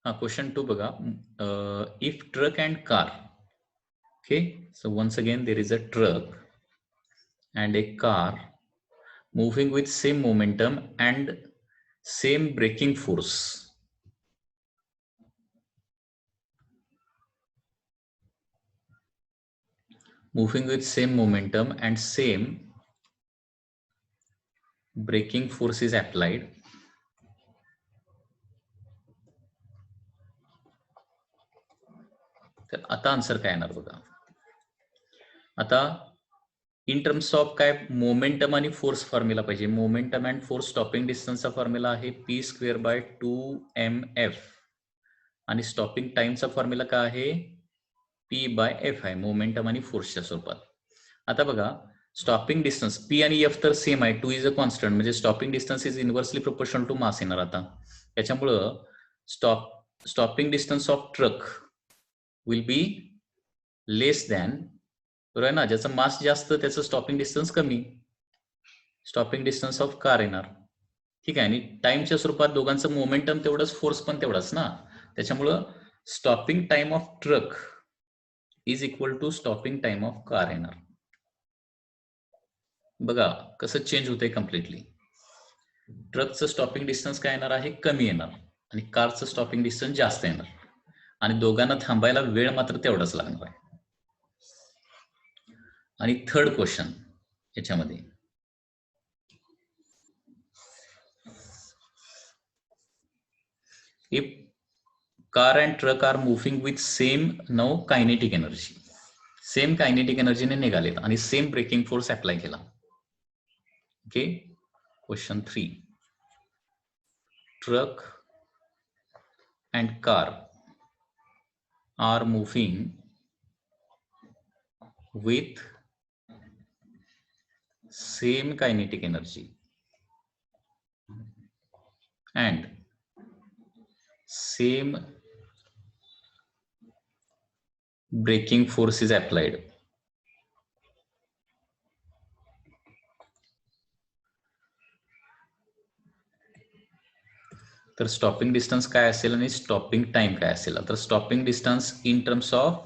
Question 2 बघा. If truck and car, okay, so once again there is a truck and a car moving with same momentum and same braking force. Moving with same momentum and same braking force is applied. तर आता answer काय येणार बघा. आता in terms of काय momentum आणि force formula पाहिजे. Momentum and force stopping डिस्टन्सचा फॉर्म्युला आहे P²/2mf आणि स्टॉपिंग टाइमचा फॉर्म्युला काय आहे P/F आहे, मोमेंटम आणि फोर्सच्या स्वरूपात. आता बघा स्टॉपिंग डिस्टन्स P आणि F तर सेम आहे, 2 इज अ कॉन्स्टंट, म्हणजे stopping distance is inversely proportional to mass येणार. आता त्याच्यामुळं stopping distance of truck will be less than, बरोबर आहे ना, ज्याचं मास जास्त त्याचं स्टॉपिंग डिस्टन्स कमी, स्टॉपिंग डिस्टन्स ऑफ कार येणार. ठीक आहे. आणि टाइमच्या स्वरूपात दोघांचं मोमेंटम तेवढंच, फोर्स पण तेवढाच ना, त्याच्यामुळं stopping time of truck is equal to stopping time of car येणार. बघा कसं चेंज होतंय कम्प्लिटली. ट्रकचं स्टॉपिंग डिस्टन्स काय येणार आहे, कमी येणार, आणि कारचं स्टॉपिंग डिस्टन्स जास्त येणार, आणि दोघांना थांबायला वेळ मात्र तेवढाच लागणार आहे. आणि थर्ड क्वेश्चन याच्यामध्ये, if car and truck are moving with same kinetic energy, same kinetic एनर्जीने निघालेत आणि सेम ब्रेकिंग फोर्स अप्लाय केला. Okay. Question 3, truck and car are moving with same kinetic energy and same braking force is applied. तर stopping distance काय असेल आणि stopping time काय असेल. तर stopping distance in terms of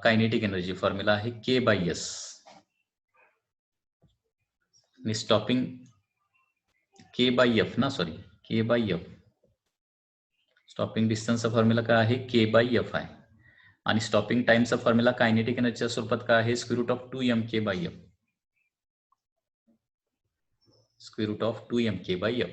kinetic energy formula आहे K/S, आणि स्टॉपिंग K/F K/F, स्टॉपिंग डिस्टन्सचा फॉर्म्युला काय आहे K/F आहे, आणि स्टॉपिंग टाइमचा फॉर्म्युला कायनेटिक एनर्जीच्या स्वरूपात काय आहे √2mK/F, √2mK/F.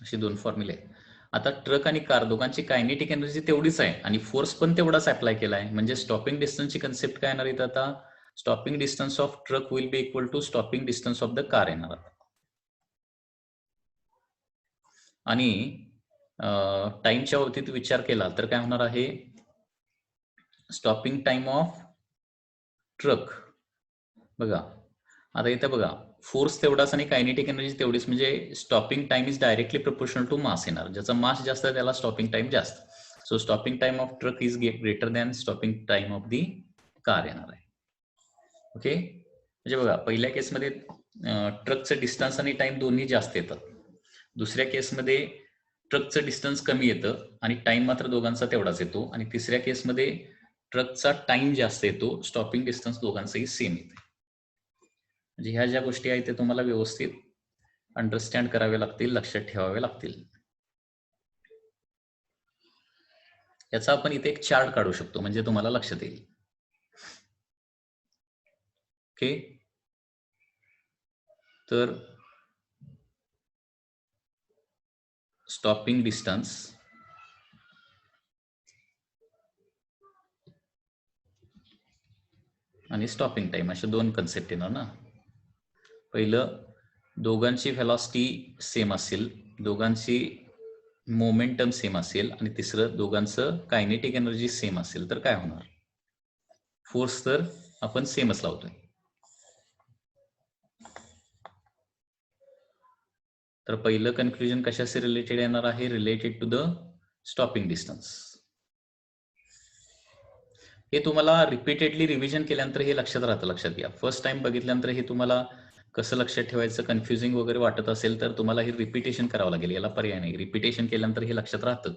असे दोन फॉर्म्युले आहेत. आता ट्रक आणि कार दोघांची कायनेटिक एनर्जी तेवढीच आहे आणि फोर्स पण तेवढाच अप्लाय केला आहे, म्हणजे स्टॉपिंग डिस्टन्सची कन्सेप्ट काय येणार आहे आता, stopping distance of truck will be equal to stopping distance of the car येणार. आणि टाइमच्या बाबतीत विचार केला तर काय होणार आहे, स्टॉपिंग टाइम ऑफ ट्रक, बघा आता इथे बघा फोर्स तेवढाच आणि कायनेटिक एनर्जी तेवढीच, म्हणजे stopping time is directly proportional to mass येणार, ज्याचा मास जास्त आहे त्याला स्टॉपिंग टाइम जास्त. So stopping time of truck is greater than stopping time of the car येणार आहे. ओके. म्हणजे बघा पहिल्या केसमध्ये ट्रकचं डिस्टन्स आणि टाइम दोन्ही जास्त येतात, दुसऱ्या केसमध्ये ट्रकचं डिस्टन्स कमी येतं आणि टाइम मात्र दोघांचा तेवढाच येतो, आणि तिसऱ्या केसमध्ये ट्रकचा टाइम जास्त येतो, स्टॉपिंग डिस्टन्स दोघांचाही सेम येते. म्हणजे ह्या ज्या गोष्टी आहेत ते तुम्हाला व्यवस्थित अंडरस्टँड करावे लागतील, लक्षात ठेवावे लागतील. याचा आपण इथे एक चार्ट काढू शकतो म्हणजे तुम्हाला लक्षात येईल. ओके. तर स्टॉपिंग डिस्टन्स आणि स्टॉपिंग टाइम अशा दोन कन्सेप्ट येणार ना. पहिलं दोघांची व्हेलॉसिटी सेम असेल, दोघांची मोमेंटम सेम असेल, आणि तिसरं दोघांचं कायनेटिक एनर्जी सेम असेल तर काय होणार, फोर्स तर आपण सेमच लावतोय. तर पहिलं कन्क्लुजन कशाशी रिलेटेड येणार आहे, related to the stopping distance. हे तुम्हाला रिपीटेडली रिव्हिजन केल्यानंतर हे लक्षात राहतं. लक्षात घ्या, फर्स्ट टाइम बघितल्यानंतर हे तुम्हाला कसं लक्षात ठेवायचं, कन्फ्युजिंग वगैरे वाटत असेल तर तुम्हाला हे रिपिटेशन करावं लागेल, याला पर्याय नाही. रिपिटेशन केल्यानंतर हे लक्षात राहतं.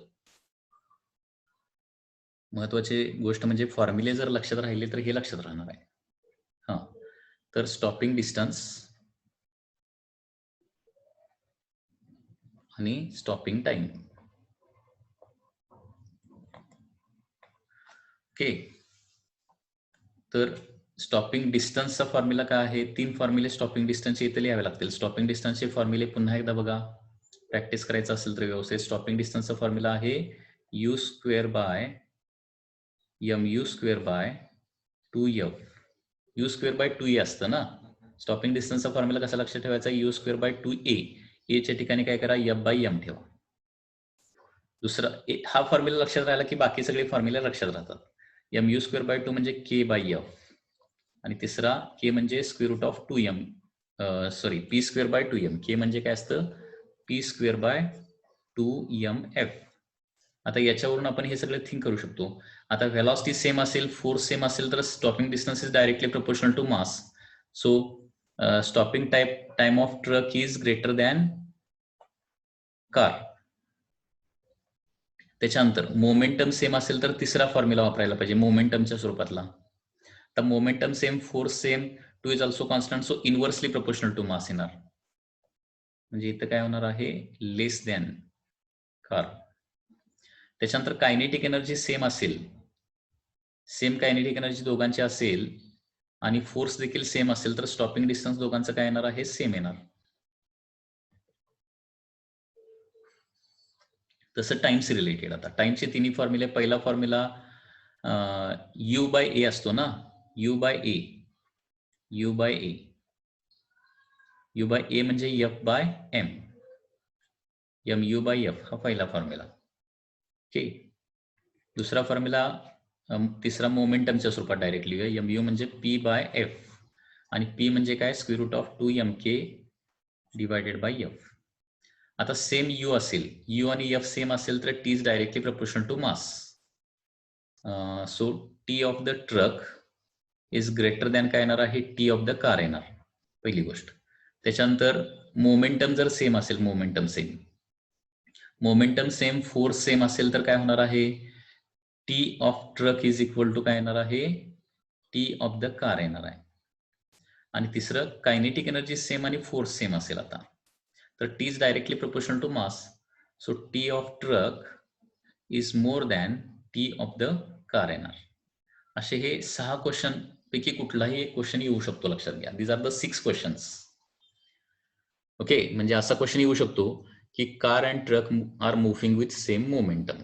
महत्वाची गोष्ट म्हणजे फॉर्म्युले जर लक्षात राहिले तर हे लक्षात राहणार आहे. हा, तर स्टॉपिंग डिस्टन्स आणि स्टॉपिंग टाइम. ओके, तर स्टॉपिंग डिस्टन्सचा फॉर्म्युला काय आहे? 3 फॉर्म्युले स्टॉपिंग डिस्टन्सचे इथे लिहावे लागतील. स्टॉपिंग डिस्टन्सचे फॉर्म्युले पुन्हा एकदा बघा, प्रॅक्टिस करायचं असेल तर व्यवस्थित. स्टॉपिंग डिस्टन्सचा फॉर्म्युला आहे u square by mu square by 2f. u square by 2a असतं ना. स्टॉपिंग डिस्टन्सचा फॉर्म्युला कसा लक्षात ठेवायचा? u square by 2a. a च्या ठिकाणी काय करा, f बाय m ठेवा. दुसरा हा फॉर्म्युला लक्षात राहिला की बाकी सगळे फॉर्म्युले लक्षात राहतात. mu स्क्वेअर बाय 2 म्हणजे k बाय f, आणि तिसरा k म्हणजे square root of 2m, sorry p square by 2m. k म्हणजे काय असतं? p square by 2mf. आता याच्यावरून आपण हे सगळं थिंक करू शकतो. आता व्हेलॉसिटी सेम असेल, फोर्स सेम असेल तर stopping distance is directly proportional to mass. So stopping time of truck is greater than car. त्याच्यानंतर मोमेंटम सेम असेल तर तिसरा फॉर्म्युला वापरायला पाहिजे मोमेंटमच्या स्वरूपातला. तर momentum same, force same, two is also constant, so inversely proportional to mass येणार. म्हणजे इथं काय होणार आहे? Less than car. त्याच्यानंतर कायनेटिक एनर्जी सेम असेल, सेम कायनेटिक एनर्जी दोघांची असेल आणि फोर्स देखील सेम असेल तर स्टॉपिंग डिस्टन्स दोघांचं काय येणार आहे? सेम येणार. तसं टाइम्स रिलेटेड. आता टाइमचे तिन्ही फॉर्म्युले, पहिला फॉर्म्युला u बाय ए असतो ना, u by A, u by A, u by A म्हणजे f by m, mu by f हा पहिला फॉर्म्युला. ओके, दुसरा फॉर्म्युला तिसरा मोमेंटमच्या स्वरूपात डायरेक्टली आहे. mu म्हणजे p बाय f, आणि p म्हणजे काय? Square root of 2mk divided by f. आता सेम u असेल, u आणि f सेम असेल तर t is directly proportional to mass. So T of the truck is greater than काय येणार आहे? टी ऑफ द कार येणार, पहिली गोष्ट. त्याच्यानंतर मोमेंटम जर सेम असेल, मोमेंटम सेम, फोर्स सेम असेल तर काय होणार आहे? T of truck is equal to काय येणार आहे? टी ऑफ द कार येणार आहे. आणि तिसरं कायनेटिक एनर्जी सेम आणि फोर्स सेम असेल आता तर T is directly proportional to mass. So T of truck is more than T of the car येणार. असे हे 6 क्वेश्चन पैकी कुठलाही एक क्वेश्चन येऊ शकतो, लक्षात घ्या. These are the 6 questions. Okay, म्हणजे असा क्वेश्चन येऊ शकतो की car and truck are moving with same momentum,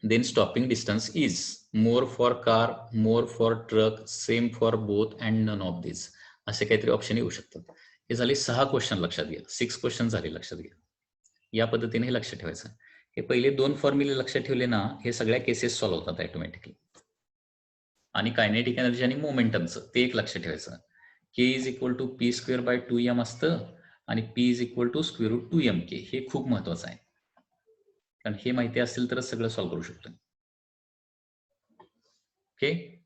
then stopping distance is more for car, more for truck, same for both and none of this. असे काहीतरी option येऊ शकतात. हे झाले 6 क्वेश्चन, लक्षात घ्या. 6 क्वेश्चन झाले, लक्षात घ्या. या पद्धतीने हे लक्षात ठेवायचं. हे पहिले 2 फॉर्म्युले लक्षात ठेवले ना, हे सगळ्या केसेस सॉल्व्ह होतात ऑटोमॅटिकली. आणि कायनेटिक एनर्जी आणि मोमेंटमचं ते एक लक्षात ठेवायचं. k is equal to p square by 2m असतं आणि p is equal to square root 2mk. हे खूप महत्वाचं आहे, कारण हे माहिती असेल तरच सगळं सॉल्व्ह करू शकतो. ओके.